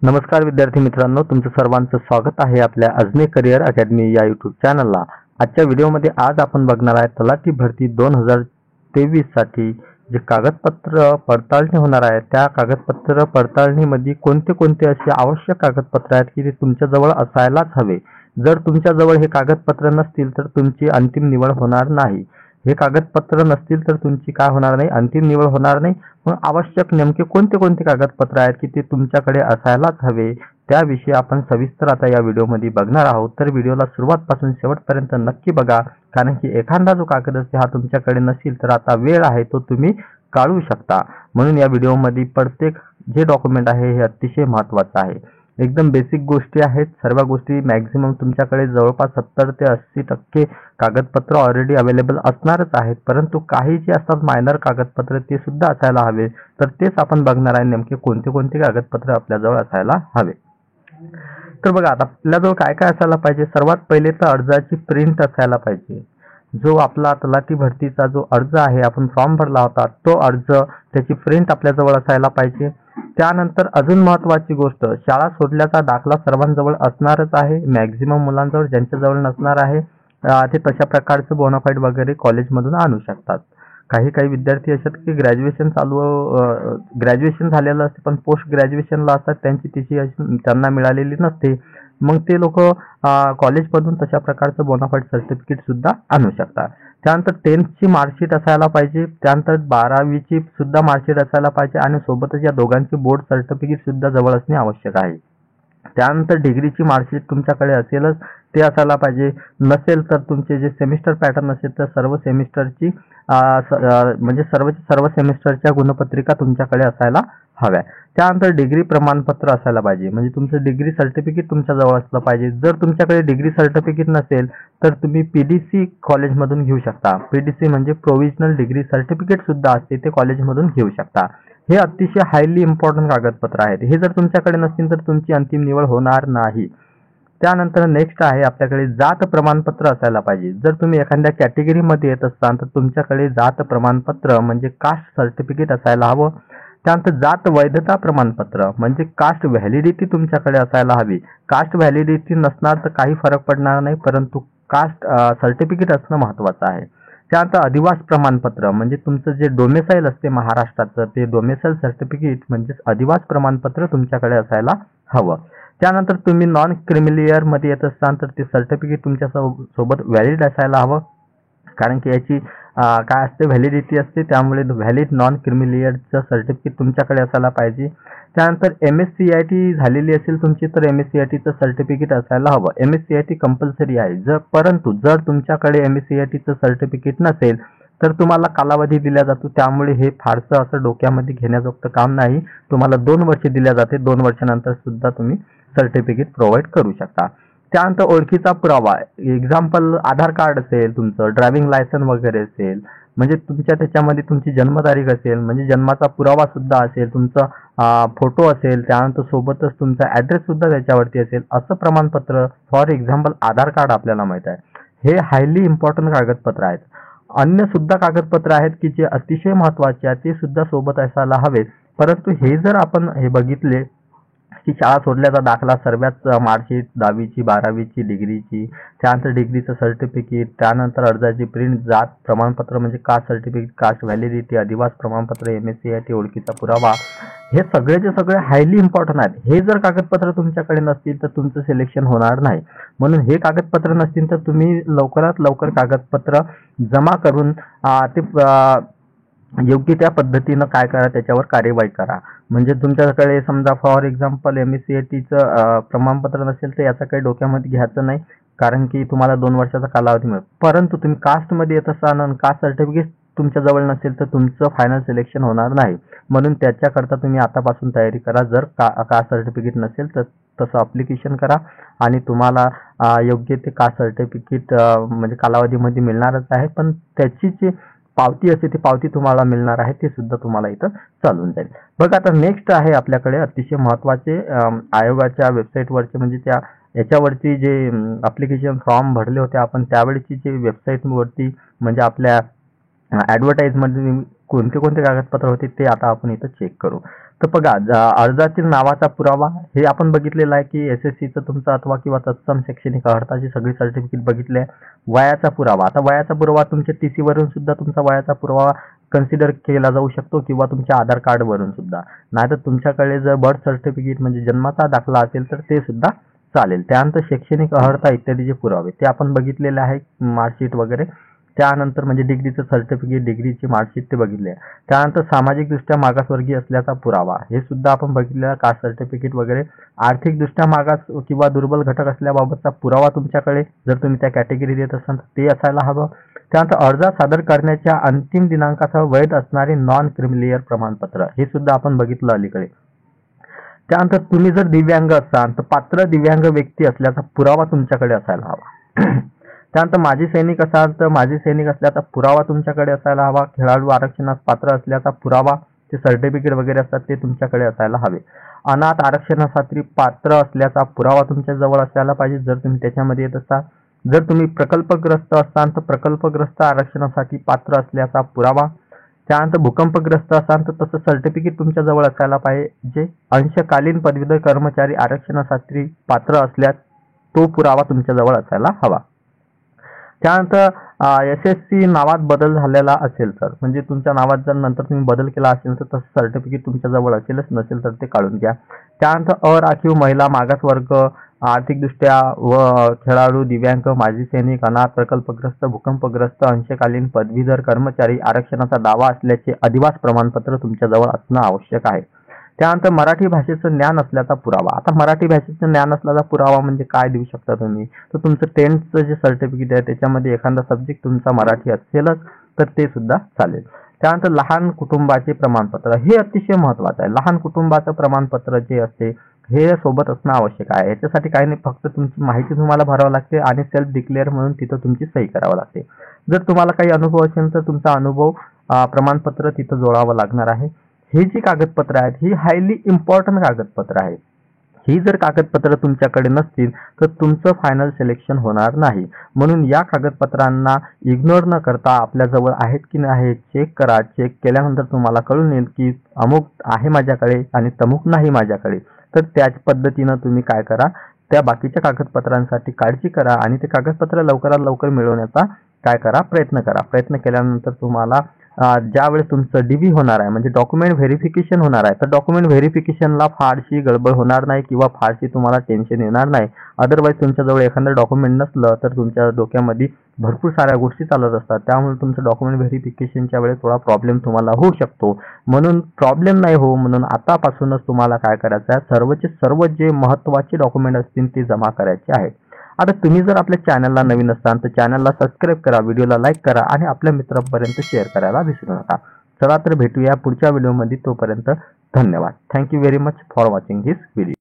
नमस्कार विद्यार्थी मित्रांनो, तुमचं सर्वांचं स्वागत आहे आपल्या अजने करिअर अकॅडमी या यूट्यूब चॅनलला। आजच्या व्हिडिओमध्ये आज आपण बघणार आहे तलाठी भरती 2023 साठी जे कागदपत्र पडताळणी होणार आहे त्या कागदपत्र पडताळणीमध्ये कोणते कोणते असे आवश्यक कागदपत्र आहेत की ते तुमच्याजवळ असायलाच हवे। जर तुमच्याजवळ हे कागदपत्र नसतील तर तुमची अंतिम निवड होणार नाही। हे कागदपत्र नसतील तर तुमची काय होणार नाही, अंतिम निवड होणार नाही। मग आवश्यक नेमके कोणते कोणते कागदपत्र आहेत की ते तुमच्याकडे असायलाच हवे त्याविषयी आपण सविस्तर आता या व्हिडिओमध्ये बघणार आहोत। तर व्हिडिओला सुरुवातपासून शेवटपर्यंत नक्की बघा, कारण की एखादा जो कागद असेल हा तुमच्याकडे नसेल तर आता वेळ आहे तो तुम्ही काढू शकता। म्हणून या व्हिडिओमध्ये प्रत्येक जे डॉक्युमेंट आहे हे अतिशय महत्त्वाचं आहे। एकदम बेसिक गोष्टी आहेत, सर्व गोष्टी मॅक्झिमम तुमच्याकडे जवळपास 70 ते 80% कागदपत्र ऑलरेडी अवेलेबल असणारच आहेत, परंतु काही जे असतात मायनर कागदपत्र ते सुद्धा असायला हवे। तर तेच आपण बघणार आहे नेमके कोणते कोणते कागदपत्र आपल्याजवळ असायला हवे। तर बघा, आता आपल्याजवळ काय काय असायला पाहिजे। सर्वात पहिले तर अर्जाची प्रिंट असायला पाहिजे। जो आपला तलाठी भरतीचा जो अर्ज आहे, आपण फॉर्म भरला होता तो अर्ज, त्याची प्रिंट आपल्याजवळ असायला पाहिजे। त्यानंतर अजून महत्त्वाची गोष्ट, शाळा सोडल्याचा दाखला सर्वांजवळ असणारच आहे। मॅक्झिमम मुलांजवळ, ज्यांच्याजवळ नसणार आहे ते तशा प्रकारचं बोनाफाईड वगैरे कॉलेजमधून आणू शकतात। काही काही विद्यार्थी असतात की ग्रॅज्युएशन झालेलं असते पण पोस्ट ग्रॅज्युएशनला असतात, त्यांची तिची त्यांना मिळालेली नसते। मग ते लोक कॉलेजमधून तशा प्रकारचं बोनाफाईड सर्टिफिकेट सुद्धा आणू शकतात। त्यानंतर 10th मार्कशीट असायला पाहिजे, त्यानंतर 12वी सुद्धा मार्कशीट असायला पाहिजे आणि सोबतच या दोघांची बोर्ड सर्टिफिकेट सुद्धा जवळ असणे आवश्यक आहे। त्यानंतर डिग्रीची मार्कशीट तुमच्याकडे असेलच ते असायला पाहिजे। नसेल तर तुमचे जे सेमिस्टर पॅटर्न असेल तर सर्व सेमिस्टरची म्हणजे सर्व सेमिस्टरच्या गुणपत्रिका तुमच्याकडे असायला हव्या। त्यानंतर डिग्री प्रमाणपत्र असायला पाहिजे, म्हणजे तुमचं डिग्री सर्टिफिकेट तुमच्याजवळ असलं पाहिजे। जर तुमच्याकडे डिग्री सर्टिफिकेट नसेल तर तुम्ही पीडीसी कॉलेजमधून घेऊ शकता। पीडीसी म्हणजे प्रोव्हिजनल डिग्री सर्टिफिकेट सुद्धा असते, ते कॉलेजमधून घेऊ शकता। हे अतिशय हायली इम्पॉर्टंट कागदपत्र आहेत। हे जर तुमच्याकडे नसतील तर तुमची अंतिम निवड होणार नाही। त्यानंतर नेक्स्ट आहे आपल्याकडे जात प्रमाणपत्र असायला पाहिजे। जर तुम्ही एखाद्या कॅटेगरीमध्ये येत असाल तर तुमच्याकडे जात प्रमाणपत्र म्हणजे कास्ट सर्टिफिकेट असायला हवं। त्यानंतर जात वैधता प्रमाणपत्र म्हणजे कास्ट व्हॅलिडिटी तुमच्याकडे असायला हवी। कास्ट व्हॅलिडिटी नसणार तर काही फरक पडणार नाही, परंतु कास्ट सर्टिफिकेट असणं महत्त्वाचं आहे। त्यानंतर अधिवास प्रमाणपत्र म्हणजे तुमचं जे डोमेसाईल असते महाराष्ट्राचं, ते डोमेसाईल सर्टिफिकेट म्हणजे अधिवास प्रमाणपत्र तुमच्याकडे असायला हवं। त्यानंतर तुम्ही नॉन क्रिमिलियर मध्ये येत असाल तर ते सर्टिफिकेट तुमच्या सोबत व्हॅलिड असायला हवं, कारण की याची काय असते, व्हॅलिडिटी असते, त्यामुळे व्हॅलिड नॉन क्रिमिलियरचं सर्टिफिकेट तुमच्याकडे असायला पाहिजे। त्यानंतर MSCIT झालेली असेल तुमची तर MSCITचं सर्टिफिकेट असायला हवं। MSCIT कंपल्सरी आहे। परंतु जर तुमच्याकडे MSCITचं सर्टिफिकेट नसेल तर तुम्हाला कालावधी दिला जातो, त्यामुळे हे फारसं असं डोक्यामध्ये घेण्याजोगतं काम नाही। तुम्हाला 2 वर्ष दिल्या जाते, 2 वर्षानंतर सुद्धा तुम्ही सर्टिफिकेट प्रोव्हाइड करू शकता। त्यानंतर ओळखीचा पुरावा, एक्झाम्पल आधार कार्ड असेल, तुमचं ड्रायव्हिंग लायसन वगैरे असेल, म्हणजे तुमच्या त्याच्यामध्ये तुमची जन्मतारीख असेल, म्हणजे जन्माचा पुरावा सुद्धा असेल, तुमचा फोटो असेल, त्यानंतर सोबतच तुमचा ॲड्रेस सुद्धा त्याच्यावरती असेल, असं प्रमाणपत्र, फॉर एक्झाम्पल आधार कार्ड आपल्याला माहीत आहे, हे हायली इम्पॉर्टंट कागदपत्र आहेत। अन्य सुद्धा कागदपत्र आहेत की जे अतिशय महत्त्वाचे आहेत, ते सुद्धा सोबत असायला हवेत। परंतु हे जर आपण हे बघितले की शाळा सोडल्याचा दाखला, सर्वात मार्कशीट 10वीची 12वीची डिग्रीची, त्यानंतर डिग्रीचं सर्टिफिकेट, त्यानंतर अर्जाची प्रिंट, जात प्रमाणपत्र म्हणजे कास्ट सर्टिफिकेट, कास्ट व्हॅलिडिटी, अधिवास प्रमाणपत्र, MSCIT, ओळखीचा पुरावा, हे सगळेचे सगळे हायली इम्पॉर्टंट आहेत। हे जर कागदपत्र तुमच्याकडे नसतील तर तुमचं सिलेक्शन होणार नाही। म्हणून हे कागदपत्र नसतील तर तुम्ही लवकरात लवकर कागदपत्र जमा करून ते योग्य त्या पद्धतीनं काय करा, त्याच्यावर कार्यवाही करा। म्हणजे तुमच्याकडे समजा फॉर एक्झाम्पल MSCITचं प्रमाणपत्र नसेल तर याचा काही डोक्यामध्ये घ्यायचं नाही, कारण की तुम्हाला 2 वर्षाचा कालावधी मिळेल। परंतु तुम्ही कास्टमध्ये येत असाल आणि कास्ट सर्टिफिकेट तुमच्याजवळ नसेल तर तुमचं फायनल सिलेक्शन होणार नाही। म्हणून त्याच्याकरता तुम्ही आतापासून तयारी करा। जर कास्ट सर्टिफिकेट नसेल तर तसं अप्लिकेशन करा आणि तुम्हाला योग्य ते कास्ट सर्टिफिकेट म्हणजे कालावधीमध्ये मिळणारच आहे, पण त्याची जी पावती असते ती पावती तुम्हाला मिळणार आहे, ते सुद्धा तुम्हाला इथं चालून जाईल। बघा, आता नेक्स्ट आहे आपल्याकडे अतिशय महत्त्वाचे आयोगाच्या वेबसाईटवरचे, म्हणजे त्या याच्यावरती जे ॲप्लिकेशन फॉर्म भरले होते आपण त्यावेळेची जे वेबसाईटवरती, म्हणजे आपल्या ॲडव्हर्टाईजमध्ये कोणते कोणते कागदपत्र होते ते आता आपण इथं चेक करू। तर बघा, अर्जातील नावाचा पुरावा हे आपण बघितलेलं आहे की SSCचं तुमचं अथवा किंवा तत्सम शैक्षणिक अर्हताची सगळी सर्टिफिकेट बघितले आहे. वयाचा पुरावा, आता वयाचा पुरावा तुमच्या TC वरून सुद्धा तुमचा वयाचा पुरावा कन्सिडर केला जाऊ शकतो किंवा तुमच्या आधार कार्ड वरून सुद्धा. नाहीतर तुमच्याकडे जर बर्थ सर्टिफिकेट म्हणजे जन्माचा दाखला असेल तर ते सुद्धा चालेल. त्यानंतर शैक्षणिक अर्हता इत्यादीचे पुरावे ते आपण बघितलेले आहे, मार्कशीट वगैरे. त्यानंतर म्हणजे डिग्रीचं सर्टिफिकेट, डिग्रीची मार्कशीट ते बघितले आहे. त्यानंतर सामाजिकदृष्ट्या मागासवर्गीय असल्याचा पुरावा हे सुद्धा आपण बघितलेला, कास्ट सर्टिफिकेट वगैरे. आर्थिकदृष्ट्या मागास किंवा दुर्बल घटक असल्याबाबतचा पुरावा तुमच्याकडे जर तुम्ही त्या कॅटेगरीत येत असाल तर ते असायला हवं. त्यानंतर अर्ज सादर करण्याच्या अंतिम दिनांकासह वैध असणारे नॉन क्रिमिलियर प्रमाणपत्र हे सुद्धा आपण बघितलं अलीकडे. त्यानंतर तुम्ही जर दिव्यांग असाल तर पात्र दिव्यांग व्यक्ती असल्याचा पुरावा तुमच्याकडे असायला हवा. त्यानंतर माजी सैनिक असाल तर माजी सैनिक असल्याचा पुरावा तुमच्याकडे असायला हवा. खेळाडू आरक्षणास पात्र असल्याचा पुरावा, ते सर्टिफिकेट वगैरे असतात ते तुमच्याकडे असायला हवे. अनाथ आरक्षणासाठी पात्र असल्याचा पुरावा तुमच्या जवळ असायला पाहिजे जर तुम्ही त्याच्यामध्ये येत असाल. जर तुम्ही प्रकल्पग्रस्त असाल तर प्रकल्पग्रस्त आरक्षणासाठी पात्र असल्याचा पुरावा. त्यानंतर भूकंपग्रस्त असाल तर तसं सर्टिफिकेट तुमच्या जवळ असायला पाहिजे. जे अंशकालीन पदवीधर कर्मचारी आरक्षणासाठी पात्र असल्यास तो पुरावा तुमच्या जवळ असायला हवा. त्यानंतर SSC नावात बदल झालेला असेल तर, म्हणजे तुमच्या नावात जर नंतर तुम्ही बदल केला असेल तर तसं सर्टिफिकेट तुमच्या जवळ असेलच, नसेल तर ते काढून घ्या. त्यानंतर अराखीव महिला, मागासवर्ग, आर्थिकदृष्ट्या व खेळाडू, दिव्यांग, माजी सैनिक, अनाथ, प्रकल्पग्रस्त, भूकंपग्रस्त, अंशकालीन पदवीधर कर्मचारी आरक्षणाचा दावा असल्याचे अधिवास प्रमाणपत्र तुमच्या जवळ असणं आवश्यक आहे. त्यानंतर मराठी भाषेचं ज्ञान असल्याचा पुरावा. आता मराठी भाषेचं ज्ञान असल्याचा पुरावा म्हणजे काय देऊ शकता तुम्ही, तर तुमचं 10th जे सर्टिफिकेट आहे त्याच्यामध्ये एखादा सब्जेक्ट तुमचा मराठी असेलच तर ते सुद्धा चालेल. त्यानंतर लहान कुटुंबाचे प्रमाणपत्र हे अतिशय महत्त्वाचं आहे. लहान कुटुंबाचं प्रमाणपत्र जे असते हे सोबत असणं आवश्यक आहे. याच्यासाठी काही नाही, फक्त तुमची माहिती तुम्हाला भरावं लागते आणि सेल्फ डिक्लेअर म्हणून तिथं तुमची सही करावं लागते. जर तुम्हाला काही अनुभव असेल तर तुमचा अनुभव प्रमाणपत्र तिथं जोडावं लागणार आहे. ही जी कागदपत्र आहेत ही हायली इम्पॉर्टंट कागदपत्र आहेत. ही जर कागदपत्र तुमच्याकडे नसतील तर तुमचं फायनल सिलेक्शन होणार नाही. म्हणून या कागदपत्रांना इग्नोर न करता आपल्याजवळ आहेत की नाही चेक करा. चेक केल्यानंतर तुम्हाला कळून येईल की अमुक आहे माझ्याकडे आणि तमुक नाही माझ्याकडे. तर त्याच पद्धतीनं तुम्ही काय करा, त्या बाकीच्या कागदपत्रांसाठी काळजी करा आणि ते कागदपत्र लवकरात लवकर मिळवण्याचा काय करा, प्रयत्न करा. प्रयत्न केल्यानंतर तुम्हाला ज्यावेळेस तुमचं DV होणार आहे म्हणजे डॉक्युमेंट व्हेरिफिकेशन होणार आहे तर डॉक्युमेंट व्हेरिफिकेशनला फारशी गडबड होणार नाही किंवा फारशी तुम्हाला टेन्शन येणार नाही. अदरवाईज तुमच्याजवळ एखादं डॉक्युमेंट नसलं तर तुमच्या डोक्यामध्ये भरपूर साऱ्या गोष्टी चालत असतात. त्यामुळे तुमचं डॉक्युमेंट व्हेरिफिकेशनच्या वेळेस थोडा प्रॉब्लेम तुम्हाला होऊ शकतो. म्हणून प्रॉब्लेम नाही हो म्हणून आतापासूनच तुम्हाला काय करायचं आहे, सर्वचे सर्व जे महत्त्वाचे डॉक्युमेंट असतील ते जमा करायचे आहेत. आता तुम्ही जर आपल्या चॅनलला नवीन असाल तर चॅनलला सबस्क्राईब करा, व्हिडिओला लाईक करा आणि आपल्या मित्रांपर्यंत शेअर करायला विसरू नका. चला तर भेटूया पुढच्या व्हिडिओमध्ये. तोपर्यंत धन्यवाद. Thank you very much for watching this video.